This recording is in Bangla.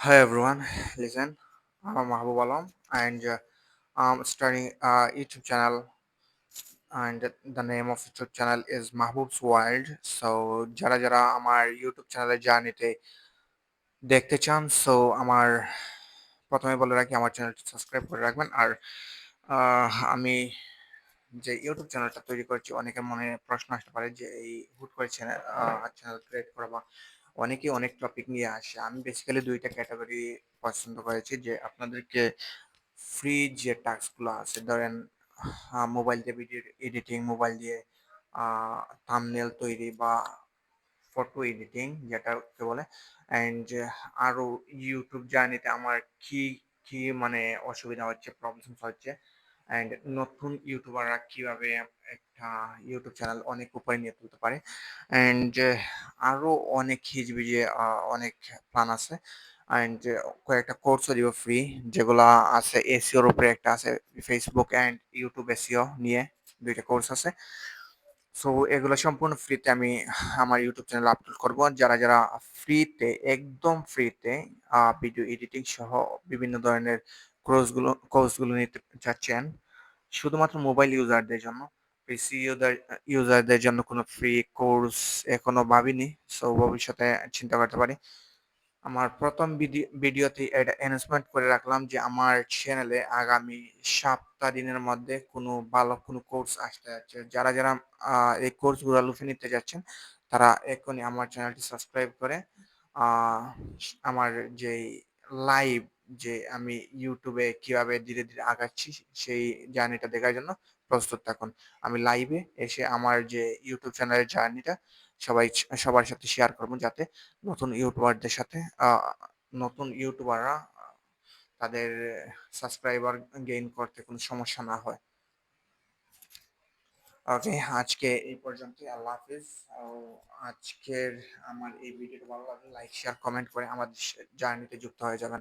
Hi everyone, listen, I'm Mahbub Alam and I'm starting a YouTube channel and the name of YouTube channel is Mahbub's World. So যারা যারা আমার YouTube চ্যানেলের জার্নিতে দেখতে চান আমার প্রথমে বলে রাখি আমার চ্যানেলটি সাবস্ক্রাইব করে রাখবেন আর আমি যে ইউটিউব চ্যানেলটা তৈরি করেছি অনেকের মনে প্রশ্ন আসতে পারে যে এই হুট করে চ্যানেল ক্রিয়েট করা বা অনেকেই অনেক টপিক নিয়ে আসে। আমি বেসিক্যালি দুইটা ক্যাটাগরি পছন্দ করেছি যে আপনাদেরকে ফ্রি যে টাস্কগুলো আছে ধরেন মোবাইল দিয়ে ভিডিও এডিটিং, মোবাইল দিয়ে থাম্বনেল তৈরি বা ফটো এডিটিং যেটাকে বলে অ্যান্ড আরো ইউটিউব জার্নিতে আমার কি কি মানে অসুবিধা হচ্ছে, প্রবলেমস হচ্ছে অ্যান্ড নতুন ইউটিউবাররা কিভাবে একটা ইউটিউব চ্যানেল অনেক উপরে নিয়ে তুলতে পারে অ্যান্ড আরো অনেক হিজবিজি অনেক প্ল্যান আছে অ্যান্ড কয়েকটা কোর্সও দিব ফ্রি, যেগুলা আছে এসিওর উপরে একটা আছে, ফেসবুক অ্যান্ড ইউটিউব এসিও নিয়ে দুইটা কোর্স আছে। সো এগুলো সম্পূর্ণ ফ্রিতে আমি আমার ইউটিউব চ্যানেলে আপলোড করব। যারা যারা ফ্রিতে, একদম ফ্রিতে ভিডিও এডিটিং সহ বিভিন্ন ধরনের কোর্সগুলো নিতে চাচ্ছেন শুধুমাত্র মোবাইল ইউজারদের জন্য, পিসি ইউজারদের জন্য কোনো ফ্রি কোর্স এখনো ভাবিনি। সো ভবিষ্যতে চিন্তা করতে পারি। আমার প্রথম ভিডিওতে এটা অ্যানাউন্সমেন্ট করে রাখলাম যে আমার চ্যানেলে আগামী সপ্তাহ দিনের মধ্যে ভালো কোনো কোর্স আসতে যাচ্ছে। যারা যারা এই কোর্সগুলো লুফে নিতে যাচ্ছেন তারা এক্ষুনি আমার চ্যানেলটি সাবস্ক্রাইব করে আহ, আমার যেই লাইভ যে আমি ইউটিউবে কিভাবে ধীরে ধীরে আগাচ্ছি সেই জার্নিটা দেখার জন্য প্রস্তুত থাকুন। আমি লাইভে এসে আমার যে ইউটিউব চ্যানেলের জার্নিটা সবার সাথে শেয়ার করবো, যাতে নতুন ইউটিউবারদের সাথে নতুন ইউটিউবাররা তাদের সাবস্ক্রাইবার গেইন করতে কোনো সমস্যা না হয়। ওকে, আজকে এই পর্যন্তই। আল্লাহ হাফিজ। আজকের আমার এই ভিডিওটা ভালো লাগলে লাইক, শেয়ার, কমেন্ট করে আমাদের জার্নিতে যুক্ত হয়ে যাবেন।